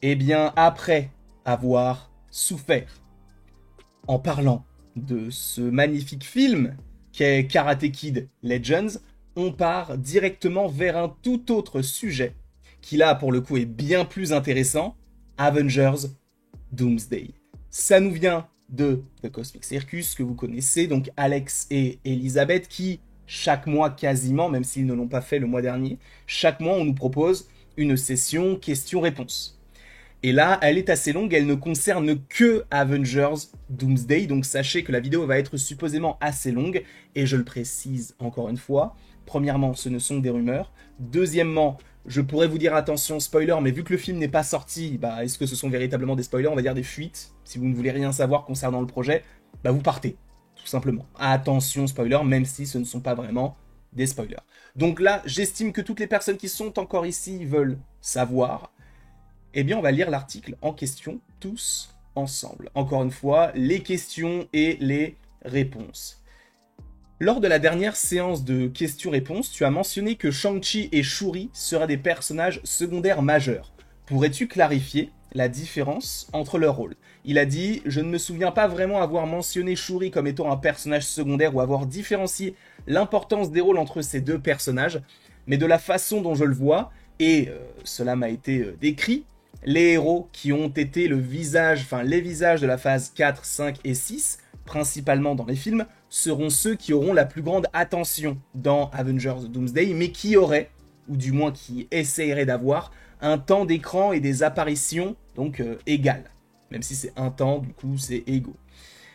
Eh bien, après avoir souffert en parlant de ce magnifique film qu'est Karate Kid Legends, on part directement vers un tout autre sujet qui là pour le coup est bien plus intéressant, Avengers Doomsday. Ça nous vient de The Cosmic Circus que vous connaissez, donc Alex et Elisabeth qui chaque mois quasiment, même s'ils ne l'ont pas fait le mois dernier, chaque mois on nous propose une session questions-réponses. Et là, elle est assez longue, elle ne concerne que Avengers Doomsday, donc sachez que la vidéo va être supposément assez longue, et je le précise encore une fois. Premièrement, ce ne sont que des rumeurs. Deuxièmement, je pourrais vous dire attention spoiler, mais vu que le film n'est pas sorti, bah, est-ce que ce sont véritablement des spoilers? On va dire des fuites. Si vous ne voulez rien savoir concernant le projet, bah vous partez, tout simplement. Attention spoiler, même si ce ne sont pas vraiment des spoilers. Donc là, j'estime que toutes les personnes qui sont encore ici veulent savoir. Eh bien, on va lire l'article en question tous ensemble. Encore une fois, les questions et les réponses. Lors de la dernière séance de questions-réponses, tu as mentionné que Shang-Chi et Shuri seraient des personnages secondaires majeurs. Pourrais-tu clarifier la différence entre leurs rôles? Il a dit « Je ne me souviens pas vraiment avoir mentionné Shuri comme étant un personnage secondaire ou avoir différencié l'importance des rôles entre ces deux personnages, mais de la façon dont je le vois, et cela m'a été décrit, les héros qui ont été les visages de la phase 4, 5 et 6, principalement dans les films, seront ceux qui auront la plus grande attention dans Avengers Doomsday, mais qui auraient, ou du moins qui essaieraient d'avoir, un temps d'écran et des apparitions donc égales. Même si c'est un temps, du coup c'est égaux.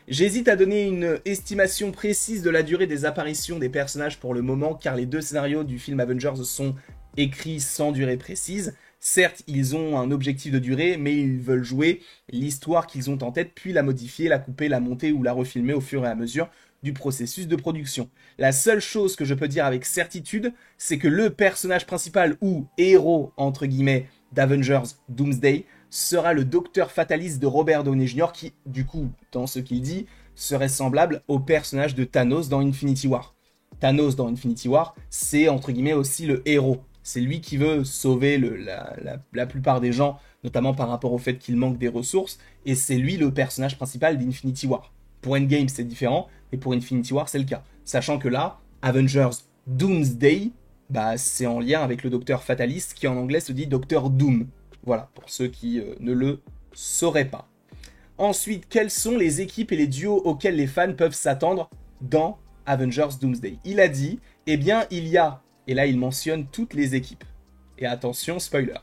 J'hésite à donner une estimation précise de la durée des apparitions des personnages pour le moment, car les deux scénarios du film Avengers sont écrits sans durée précise. Certes, ils ont un objectif de durée, mais ils veulent jouer l'histoire qu'ils ont en tête, puis la modifier, la couper, la monter ou la refilmer au fur et à mesure du processus de production. La seule chose que je peux dire avec certitude, c'est que le personnage principal ou héros, entre guillemets, d'Avengers Doomsday sera le Docteur Fataliste de Robert Downey Jr. qui, du coup, dans ce qu'il dit, serait semblable au personnage de Thanos dans Infinity War. Thanos dans Infinity War, c'est entre guillemets aussi le héros. C'est lui qui veut sauver la plupart des gens, notamment par rapport au fait qu'il manque des ressources, et c'est lui le personnage principal d'Infinity War. Pour Endgame, c'est différent, et pour Infinity War, c'est le cas. Sachant que là, Avengers Doomsday, bah, c'est en lien avec le Docteur Fataliste, qui en anglais se dit Docteur Doom. Voilà, pour ceux qui ne le sauraient pas. Ensuite, quelles sont les équipes et les duos auxquels les fans peuvent s'attendre dans Avengers Doomsday? Il a dit, eh bien, il y a, et là il mentionne toutes les équipes. Et attention, spoiler.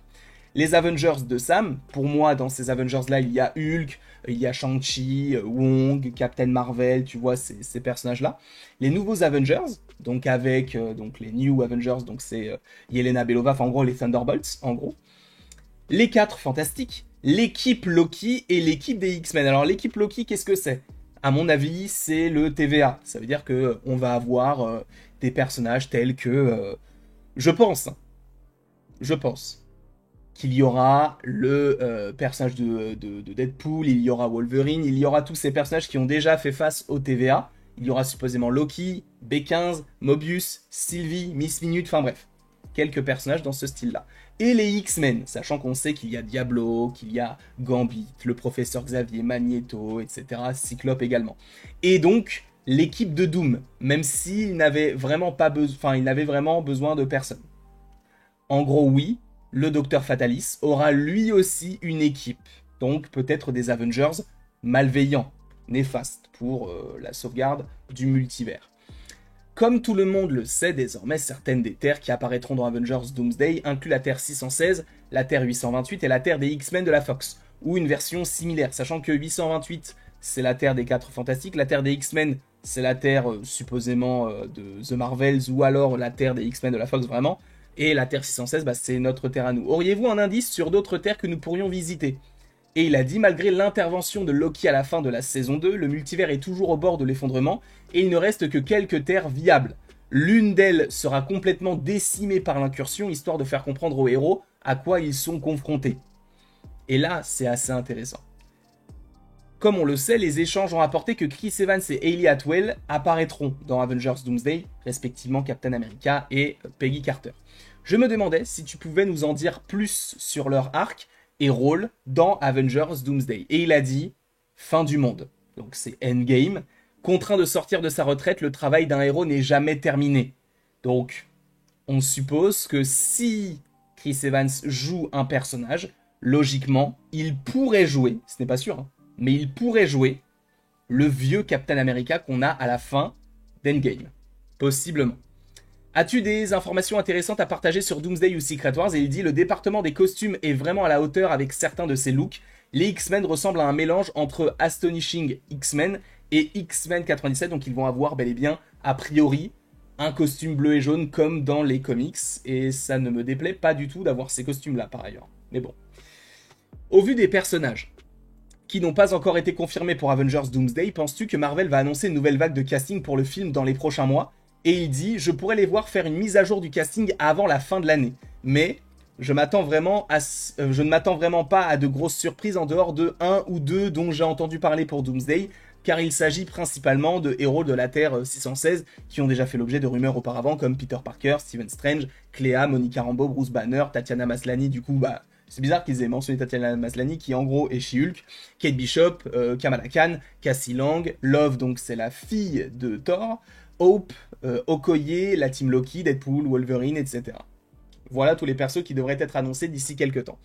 Les Avengers de Sam, pour moi, dans ces Avengers-là, il y a Hulk, il y a Shang-Chi, Wong, Captain Marvel, tu vois, ces personnages-là. Les nouveaux Avengers, donc avec donc les New Avengers, donc c'est Yelena Belova, enfin en gros les Thunderbolts, en gros. Les 4 fantastiques, l'équipe Loki et l'équipe des X-Men. Alors l'équipe Loki, qu'est-ce que c'est? À mon avis, c'est le TVA. Ça veut dire que on va avoir des personnages tels que... je pense qu'il y aura le personnage de Deadpool, il y aura Wolverine, il y aura tous ces personnages qui ont déjà fait face au TVA. Il y aura supposément Loki, B15, Mobius, Sylvie, Miss Minute, enfin bref. Quelques personnages dans ce style-là. Et les X-Men, sachant qu'on sait qu'il y a Diablo, qu'il y a Gambit, le professeur Xavier, Magneto, etc., Cyclope également. Et donc, l'équipe de Doom, même s'il n'avait vraiment pas besoin, enfin, il n'avait vraiment besoin de personne. En gros, oui, le Docteur Fatalis aura lui aussi une équipe. Donc, peut-être des Avengers malveillants, néfastes, pour la sauvegarde du multivers. Comme tout le monde le sait désormais, certaines des terres qui apparaîtront dans Avengers Doomsday incluent la Terre 616, la Terre 828 et la Terre des X-Men de la Fox, ou une version similaire, sachant que 828 c'est la Terre des 4 Fantastiques, la Terre des X-Men c'est la Terre supposément de The Marvels, ou alors la Terre des X-Men de la Fox vraiment, et la Terre 616 bah, c'est notre Terre à nous. Auriez-vous un indice sur d'autres terres que nous pourrions visiter? Et il a dit, malgré l'intervention de Loki à la fin de la saison 2, le multivers est toujours au bord de l'effondrement, et il ne reste que quelques terres viables. L'une d'elles sera complètement décimée par l'incursion, histoire de faire comprendre aux héros à quoi ils sont confrontés. Et là, c'est assez intéressant. Comme on le sait, les échanges ont apporté que Chris Evans et Hayley Atwell apparaîtront dans Avengers Doomsday, respectivement Captain America et Peggy Carter. Je me demandais si tu pouvais nous en dire plus sur leur arc, et rôle dans Avengers Doomsday. Et il a dit fin du monde. Donc c'est Endgame. Contraint de sortir de sa retraite, le travail d'un héros n'est jamais terminé. Donc on suppose que si Chris Evans joue un personnage, logiquement, il pourrait jouer, ce n'est pas sûr, hein, mais il pourrait jouer le vieux Captain America qu'on a à la fin d'Endgame. Possiblement. As-tu des informations intéressantes à partager sur Doomsday ou Secret Wars? Et il dit, le département des costumes est vraiment à la hauteur avec certains de ses looks. Les X-Men ressemblent à un mélange entre Astonishing X-Men et X-Men 97, donc ils vont avoir bel et bien, a priori, un costume bleu et jaune comme dans les comics, et ça ne me déplaît pas du tout d'avoir ces costumes-là par ailleurs. Mais bon. Au vu des personnages qui n'ont pas encore été confirmés pour Avengers Doomsday, penses-tu que Marvel va annoncer une nouvelle vague de casting pour le film dans les prochains mois? Et il dit, je pourrais les voir faire une mise à jour du casting avant la fin de l'année. Mais je ne m'attends vraiment pas à de grosses surprises en dehors de un ou deux dont j'ai entendu parler pour Doomsday, car il s'agit principalement de héros de la Terre 616 qui ont déjà fait l'objet de rumeurs auparavant, comme Peter Parker, Stephen Strange, Clea, Monica Rambeau, Bruce Banner, Tatiana Maslany, du coup, c'est bizarre qu'ils aient mentionné Tatiana Maslany, qui en gros est She-Hulk, Kate Bishop, Kamala Khan, Cassie Lang, Love, donc c'est la fille de Thor, Hope, Okoye, la team Loki, Deadpool, Wolverine, etc. Voilà tous les persos qui devraient être annoncés d'ici quelques temps.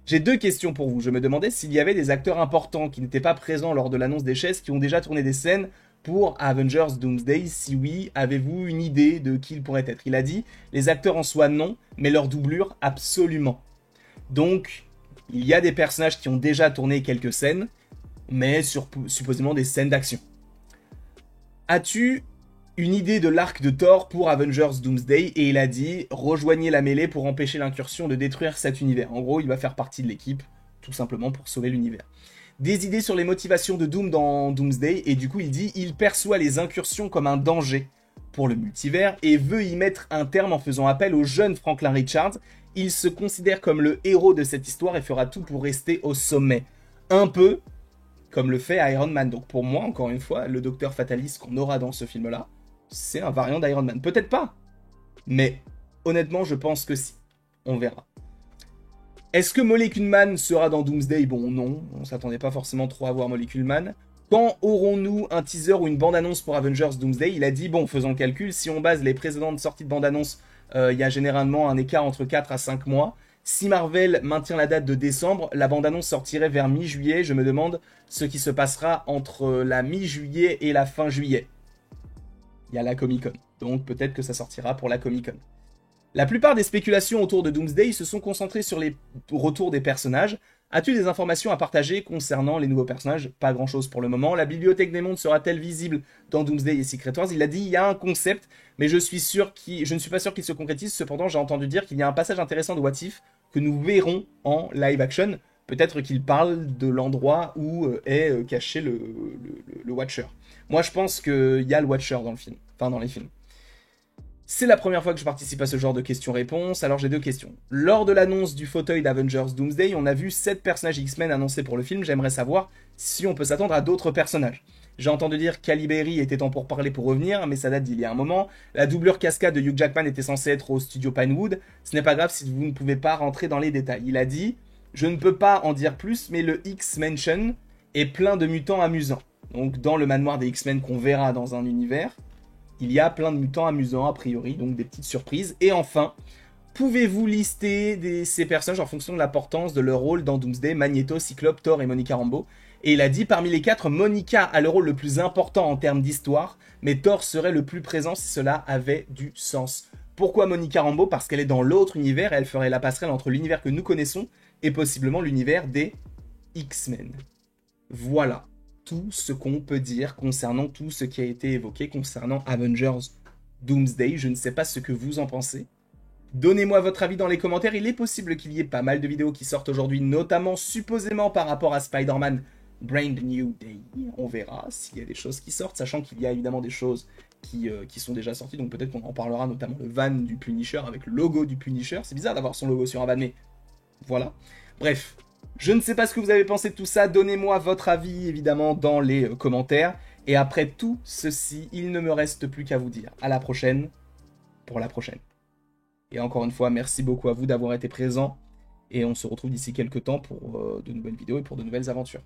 J'ai deux questions pour vous. Je me demandais s'il y avait des acteurs importants qui n'étaient pas présents lors de l'annonce des chaises qui ont déjà tourné des scènes pour Avengers Doomsday. Si oui, avez-vous une idée de qui ils pourraient être? Il a dit, les acteurs en soi non, mais leur doublure absolument. Donc, il y a des personnages qui ont déjà tourné quelques scènes, mais supposément des scènes d'action. As-tu une idée de l'arc de Thor pour Avengers Doomsday? Et il a dit, rejoignez la mêlée pour empêcher l'incursion de détruire cet univers. En gros, il va faire partie de l'équipe, tout simplement pour sauver l'univers. Des idées sur les motivations de Doom dans Doomsday, et du coup il dit, il perçoit les incursions comme un danger pour le multivers, et veut y mettre un terme en faisant appel au jeune Franklin Richards. Il se considère comme le héros de cette histoire et fera tout pour rester au sommet. Un peu comme le fait Iron Man. Donc pour moi, encore une fois, le Docteur Fatalis qu'on aura dans ce film-là, c'est un variant d'Iron Man. Peut-être pas, mais honnêtement, je pense que si. On verra. Est-ce que Molecule Man sera dans Doomsday? Bon, non, on s'attendait pas forcément trop à voir Molecule Man. Quand aurons-nous un teaser ou une bande-annonce pour Avengers Doomsday? Il a dit, bon, faisons le calcul, si on base les précédentes sorties de bande-annonce, il y a généralement un écart entre 4 à 5 mois. Si Marvel maintient la date de décembre, la bande-annonce sortirait vers mi-juillet. Je me demande ce qui se passera entre la mi-juillet et la fin juillet. Il y a la Comic-Con, donc peut-être que ça sortira pour la Comic-Con. La plupart des spéculations autour de Doomsday se sont concentrées sur les retours des personnages. As-tu des informations à partager concernant les nouveaux personnages? Pas grand-chose pour le moment. La bibliothèque des mondes sera-t-elle visible dans Doomsday et Secret Wars? Il a dit il y a un concept, mais je ne suis pas sûr qu'il se concrétise. Cependant, j'ai entendu dire qu'il y a un passage intéressant de What If que nous verrons en live action. Peut-être qu'il parle de l'endroit où est caché le Watcher. Moi, je pense qu'il y a le Watcher dans le film, enfin dans les films. C'est la première fois que je participe à ce genre de questions-réponses, alors j'ai deux questions. Lors de l'annonce du fauteuil d'Avengers Doomsday, on a vu 7 personnages X-Men annoncés pour le film, j'aimerais savoir si on peut s'attendre à d'autres personnages. J'ai entendu dire qu'Ali était en pourparlers pour revenir, mais ça date d'il y a un moment. La doublure cascade de Hugh Jackman était censée être au studio Pinewood. Ce n'est pas grave si vous ne pouvez pas rentrer dans les détails. Il a dit « Je ne peux pas en dire plus, mais le X-Mansion est plein de mutants amusants. » Donc dans le manoir des X-Men qu'on verra dans un univers, il y a plein de mutants amusants a priori, donc des petites surprises. Et enfin, pouvez-vous lister ces personnages en fonction de l'importance de leur rôle dans Doomsday, Magneto, Cyclope, Thor et Monica Rambeau? Et il a dit, parmi les 4, Monica a le rôle le plus important en termes d'histoire, mais Thor serait le plus présent si cela avait du sens. Pourquoi Monica Rambeau? Parce qu'elle est dans l'autre univers et elle ferait la passerelle entre l'univers que nous connaissons et possiblement l'univers des X-Men. Voilà tout ce qu'on peut dire concernant tout ce qui a été évoqué concernant Avengers Doomsday. Je ne sais pas ce que vous en pensez. Donnez-moi votre avis dans les commentaires. Il est possible qu'il y ait pas mal de vidéos qui sortent aujourd'hui, notamment supposément par rapport à Spider-Man Brand New Day. On verra s'il y a des choses qui sortent, sachant qu'il y a évidemment des choses qui sont déjà sorties, donc peut-être qu'on en parlera, notamment le van du Punisher avec le logo du Punisher. C'est bizarre d'avoir son logo sur un van, mais voilà. Bref. Je ne sais pas ce que vous avez pensé de tout ça, donnez-moi votre avis évidemment dans les commentaires. Et après tout ceci, il ne me reste plus qu'à vous dire à la prochaine pour la prochaine. Et encore une fois, merci beaucoup à vous d'avoir été présents. Et on se retrouve d'ici quelques temps pour de nouvelles vidéos et pour de nouvelles aventures.